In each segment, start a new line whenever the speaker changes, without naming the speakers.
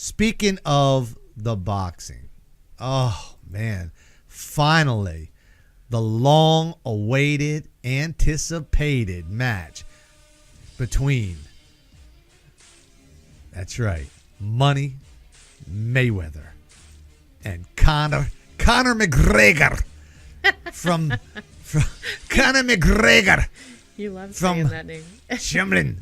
Speaking of the boxing, oh, man, finally, the long-awaited, anticipated match between, that's right, Money Mayweather and Conor McGregor from Conor McGregor.
You love saying that name.
Dublin.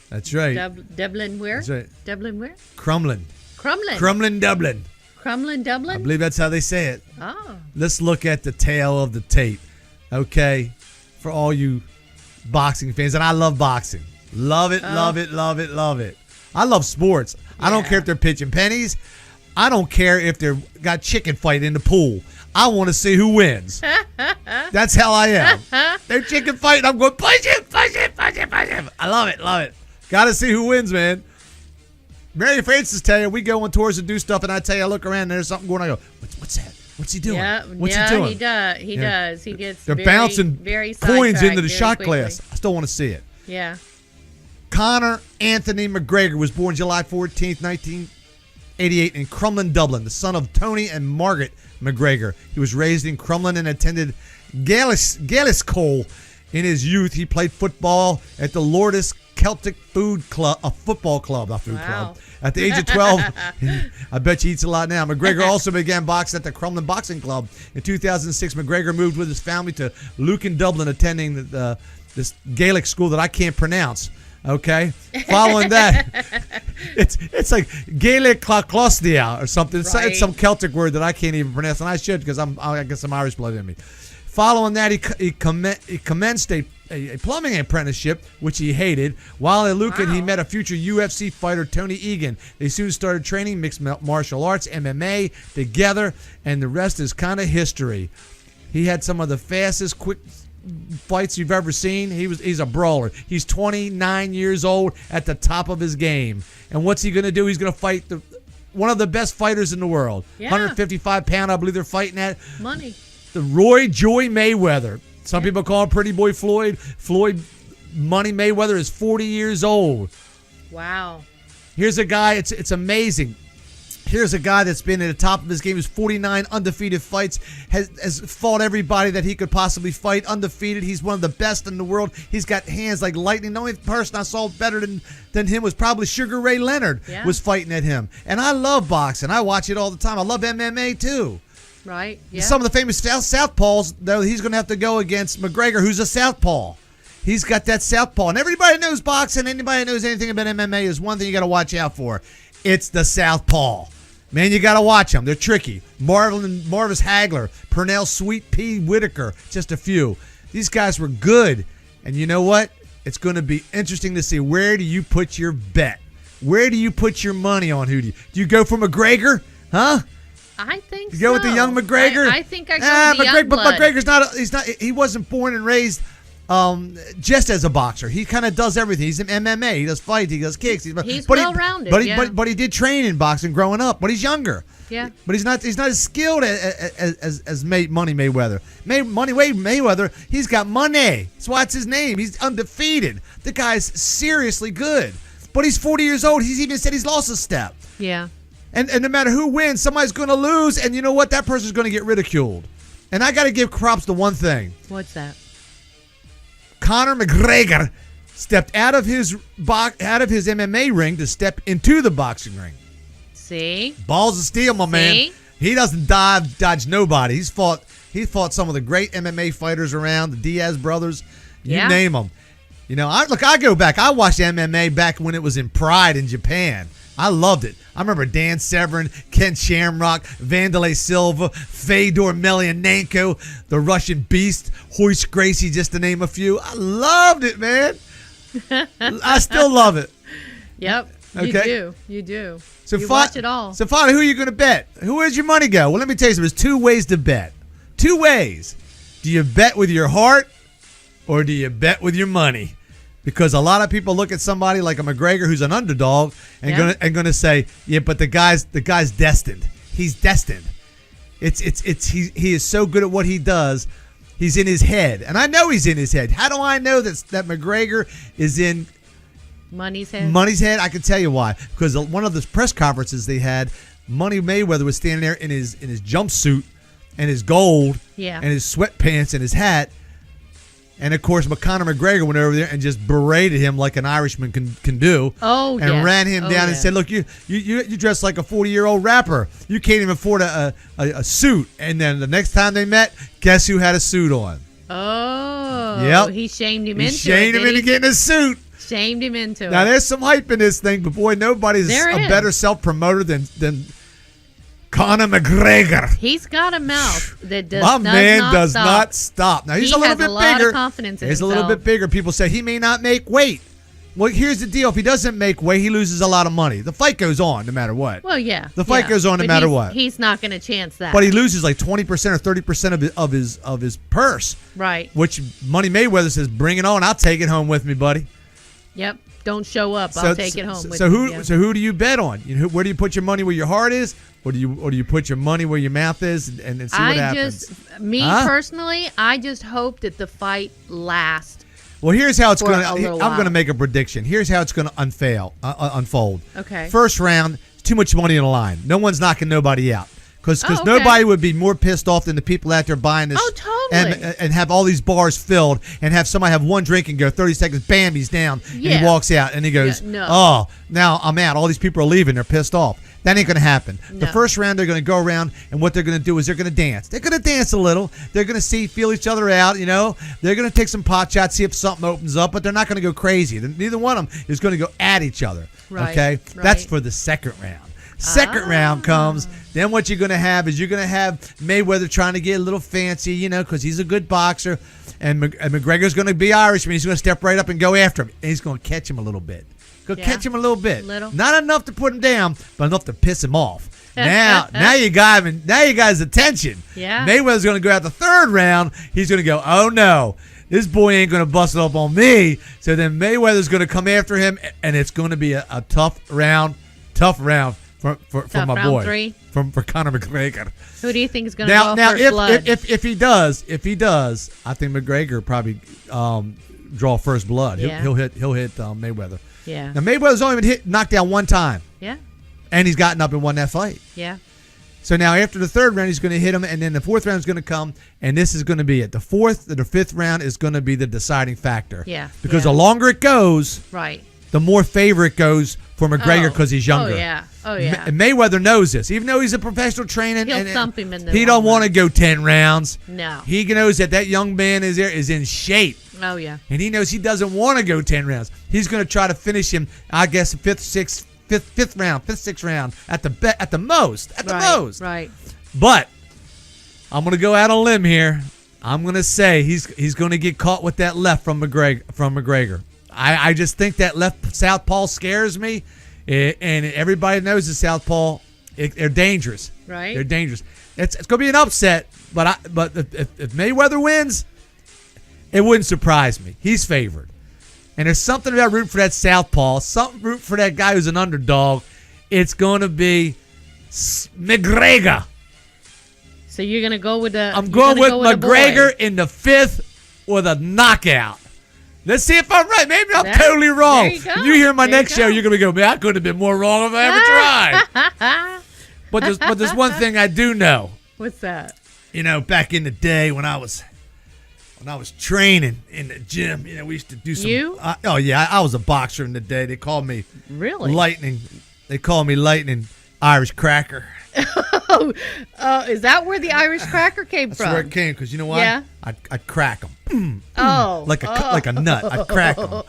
That's right.
Dublin where?
That's right.
Dublin where?
Crumlin, Dublin.
Crumlin, Dublin?
I believe that's how they say it.
Oh.
Let's look at the tail of the tape, okay? For all you boxing fans, and I love boxing. Love it, love it, love it, love it. I love sports. Yeah. I don't care if they're pitching pennies. I don't care if they're got chicken fight in the pool. I want to see who wins. That's how I am. They're chicken fighting. I'm going, push it. I love it. Got to see who wins, man. Mary Frances tell you, we go on tours and do stuff, and I tell you, I look around and there's something going on. I go, what's that? What's he doing? What's he doing?
He does. He gets
They're bouncing
very
coins into the shot
quickly.
glass. I still want to see it.
Yeah.
Conor Anthony McGregor was born July 14th, 1988 in Crumlin, Dublin, the son of Tony and Margaret McGregor. He was raised in Crumlin and attended Gaelic in his youth. He played football at the Lourdes Celtic football club. At the age of 12, I bet you eats a lot now. McGregor also began boxing at the Crumlin Boxing Club. In 2006, McGregor moved with his family to Lucan, Dublin, attending this Gaelic school that I can't pronounce. Okay, following that, it's like Gaelic Closdia or something.
Right.
It's some Celtic word that I can't even pronounce, and I should because I got some Irish blood in me. Following that, he commenced a plumbing apprenticeship, which he hated. While at Lucan, he met a future UFC fighter, Tony Egan. They soon started training mixed martial arts, MMA, together, and the rest is kind of history. He had some of the fastest, quick fights you've ever seen. He's a brawler. He's 29 years old at the top of his game. And what's he going to do? He's going to fight one of the best fighters in the world. Yeah. 155 pound, I believe they're fighting at.
Money.
The Roy Joy Mayweather. Some people call him Pretty Boy Floyd. Floyd Money Mayweather is 40 years old.
Wow.
Here's a guy, it's amazing. Here's a guy that's been at the top of his game. He's 49 undefeated fights, has fought everybody that he could possibly fight, undefeated. He's one of the best in the world. He's got hands like lightning. The only person I saw better than him was probably Sugar Ray Leonard was fighting at him. And I love boxing. I watch it all the time. I love MMA too.
Right, yeah.
Some of the famous southpaws, though, he's going to have to go against McGregor, who's a southpaw. He's got that southpaw. And everybody knows boxing. Anybody that knows anything about MMA is one thing you got to watch out for. It's the southpaw. Man, you got to watch them. They're tricky. Marvis Hagler, Pernell Sweet Pea Whitaker, just a few. These guys were good. And you know what? It's going to be interesting to see, where do you put your bet? Where do you put your money on? Do you go for McGregor? Huh?
I think
you go with the young McGregor?
I think I go with the young blood.
But McGregor's he wasn't born and raised just as a boxer. He kind of does everything. He's in MMA. He does fights. He does kicks.
He's well-rounded.
But he did train in boxing growing up. But he's younger.
Yeah.
But he's not as skilled as Money Mayweather. Money Mayweather. He's got money. That's why it's his name. He's undefeated. The guy's seriously good. But he's 40 years old. He's even said he's lost a step.
Yeah.
And no matter who wins, somebody's going to lose, and you know what? That person's going to get ridiculed. And I got to give props to one thing.
What's that?
Conor McGregor stepped out of his MMA ring to step into the boxing ring.
See?
Balls of steel, my man. He doesn't dodge nobody. He fought some of the great MMA fighters around, the Diaz brothers, you name them. You know, I go back. I watched MMA back when it was in Pride in Japan. I loved it. I remember Dan Severn, Ken Shamrock, Vanderlei Silva, Fedor Emelianenko, the Russian Beast, Hoist Gracie, just to name a few. I loved it, man. I still love it.
Yep.
Okay?
You do.
So
you watch it all.
So, finally, who are you going to bet? Where's your money go? Well, let me tell you something. There's two ways to bet. Two ways. Do you bet with your heart, or do you bet with your money? Because a lot of people look at somebody like a McGregor who's an underdog and gonna say, yeah, but the guy's destined. He's destined. He is so good at what he does. He's in his head, and I know he's in his head. How do I know that McGregor is in
Money's head.
Money's head. I can tell you why. Because one of the press conferences they had, Money Mayweather was standing there in his jumpsuit and his gold and his sweatpants and his hat. And, of course, Conor McGregor went over there and just berated him like an Irishman can do.
Oh,
and ran him down and said, look, you dress like a 40-year-old rapper. You can't even afford a suit. And then the next time they met, guess who had a suit on?
Oh.
Yep.
He shamed him
he
into it.
Shamed him into getting a suit.
Shamed him into it.
Now, there's some hype in this thing, but, boy, nobody's a better self-promoter than Conor McGregor.
He's got a mouth that does
not stop. Now he's a little bit bigger.
Lot of confidence in
he's
himself.
A little bit bigger. People say he may not make weight. Well, here's the deal. If he doesn't make weight, he loses a lot of money. The fight goes on no matter what.
Well, yeah.
The fight goes on no matter what.
He's not going to chance that.
But he loses like 20% or 30% of his purse.
Right.
Which Money Mayweather says, "Bring it on. I'll take it home with me, buddy."
Yep. Don't show up. I'll take it home.
So who do you bet on? Where do you put your money where your heart is? Or do you put your money where your mouth is and see what happens?
Personally, I just hope that the fight lasts.
Well, here's how it's going to. I'm going to make a prediction. Here's how it's going to unfold.
Okay.
First round, too much money on the line. No one's knocking nobody out. Because nobody would be more pissed off than the people out there buying this.
Oh, totally.
And have all these bars filled and have somebody have one drink and go 30 seconds, bam, he's down. And he walks out and he goes, oh, now I'm out. All these people are leaving. They're pissed off. That ain't going to happen. No. The first round, they're going to go around, and what they're going to do is they're going to dance. They're going to dance a little. They're going to feel each other out, They're going to take some pot shots, see if something opens up, but they're not going to go crazy. Neither one of them is going to go at each other, okay? Right. That's for the second round. Second round comes, then what you're going to have is you're going to have Mayweather trying to get a little fancy, because he's a good boxer, and McGregor's going to be Irishman. He's going to step right up and go after him, and he's going to catch him a little bit. Catch him a little bit. Not enough to put him down, but enough to piss him off. Now you got him. Now you got his attention.
Yeah.
Mayweather's going to go out the third round. He's going to go, oh no, this boy ain't going to bust it up on me. So then Mayweather's going to come after him, and it's going to be a tough round for my boy.
3.
For Conor McGregor.
Who do you think is going to go first blood?
If he does, I think McGregor probably draw first blood. He'll hit Mayweather.
Yeah.
Now Mayweather's only been knocked down one time.
Yeah.
And he's gotten up and won that fight.
Yeah.
So now after the third round, he's going to hit him, and then the fourth round is going to come, and this is going to be it. The fourth or the fifth round is going to be the deciding factor.
Yeah.
Because the longer it goes,
right,
the more favor it goes for McGregor because he's younger.
Oh yeah.
And Mayweather knows this, even though he's a professional trainer.
He'll thump him in the.
He don't want to go 10 rounds.
No.
He knows that young man is in shape.
Oh yeah.
And he knows he doesn't want to go 10 rounds. He's going to try to finish him. I guess fifth, sixth round at the most.
Right.
But I'm going to go out on a limb here. I'm going to say he's going to get caught with that left from McGregor. I just think that left southpaw scares me, and everybody knows the southpaw. They're dangerous.
Right.
They're dangerous. It's going to be an upset, but if Mayweather wins, it wouldn't surprise me. He's favored. And there's something about rooting for that southpaw, something root for that guy who's an underdog. It's going to be McGregor.
So you're going to go with the...
I'm going with McGregor in the fifth with a knockout. Let's see if I'm right. Maybe I'm totally wrong. You hear my next show, you're going to go, man, I could have been more wrong if I ever tried. But there's one thing I do know.
What's that?
Back in the day when I was training in the gym, we used to do some.
You?
I was a boxer in the day. They called me
really
Lightning. They called me Lightning Irish Cracker.
Is that where the Irish Cracker came from?
That's where it came, because you know why?
Yeah.
I'd crack them. Like a nut. I'd crack them.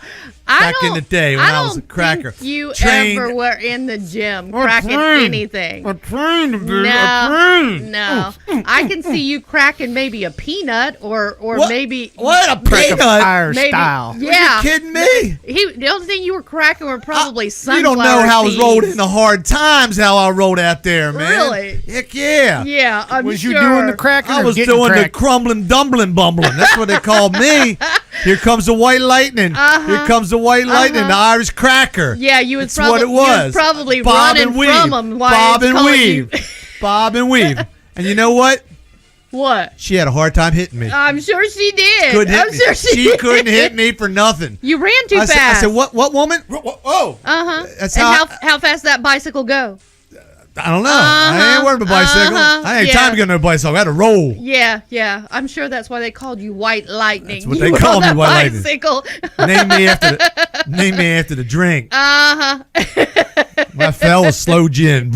Back in the day when I was a cracker.
You ever were in the gym cracking anything?
I trained, dude.
No. I can see you cracking maybe a peanut or maybe
what a peanut
Irish style.
Yeah.
Are you kidding me?
The only thing you were cracking were probably sunflower
You don't know how I was
seeds.
rolled in the hard times. How I rolled out there, man.
Really?
Heck yeah.
Yeah, I'm
Was
sure.
you doing the cracking?
I
or
was
getting
doing the
cracked?
crumbling, dumbling, bumbling. That's what they called me. Here comes the white lightning. Here comes the white lightning, the Irish cracker.
Yeah, you was
That's what it was.
Probably
Bob
running
and weave.
from them.
Bob and weave. Bob and weave. And you know what?
What?
She had a hard time hitting me.
I'm sure she did.
Couldn't hit
I'm
me.
sure she
couldn't hit me for nothing.
You ran too fast.
I said, what woman? Oh.
That's
and
how fast that bicycle go?
I don't know. I ain't worried about bicycle. I ain't time to get on a bicycle. I had to roll.
Yeah. I'm sure that's why they called you White Lightning.
That's what they call me, White
bicycle.
Lightning. Name me after the drink. When I fell with slow gin.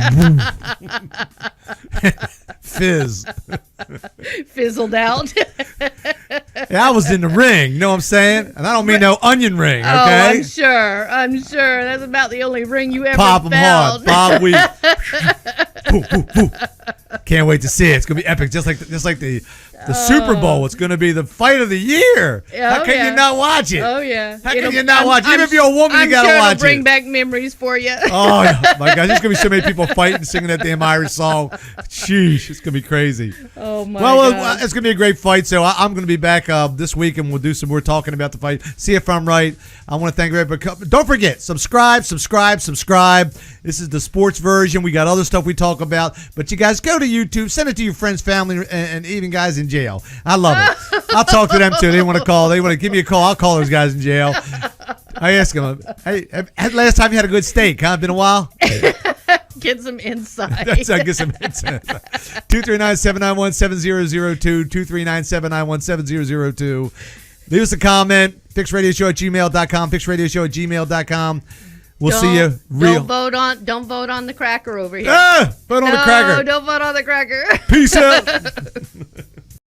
Fizz.
Fizzled out.
Yeah, I was in the ring. You know what I'm saying? And I don't mean no onion ring, okay?
Oh, I'm sure. That's about the only ring you ever
Pop 'em
felt.
hard. Bob Weed. Can't wait to see it. It's going to be epic. Just like the Super Bowl. It's going to be the fight of the year. How can you not watch it?
Oh, yeah.
How can you not watch it? Even if you're a woman, you got to watch it.
Bring back memories for you.
Oh, my God. There's going to be so many people fighting, singing that damn Irish song. Sheesh. It's going to be crazy.
Oh, my
God.
God.
It's going to be a great fight. So I'm going to be back this week, and we'll do some more talking about the fight. See if I'm right. I want to thank everybody. Don't forget, subscribe. This is the sports version. We got other stuff we talk about. But you guys go to YouTube. Send it to your friends, family, and even guys in jail. I love it. I'll talk to them, too. They want to call. They want to give me a call. I'll call those guys in jail. I ask them, hey, last time you had a good steak, huh? Been a while?
Get some insight.
Get some insight. 239-791-7002. 239-791-7002. Leave us a comment. FixRadioShow@gmail.com. FixRadioShow@gmail.com. We'll see you real.
Don't vote on the cracker over here.
Vote on the cracker.
No, don't vote on the cracker.
Peace out.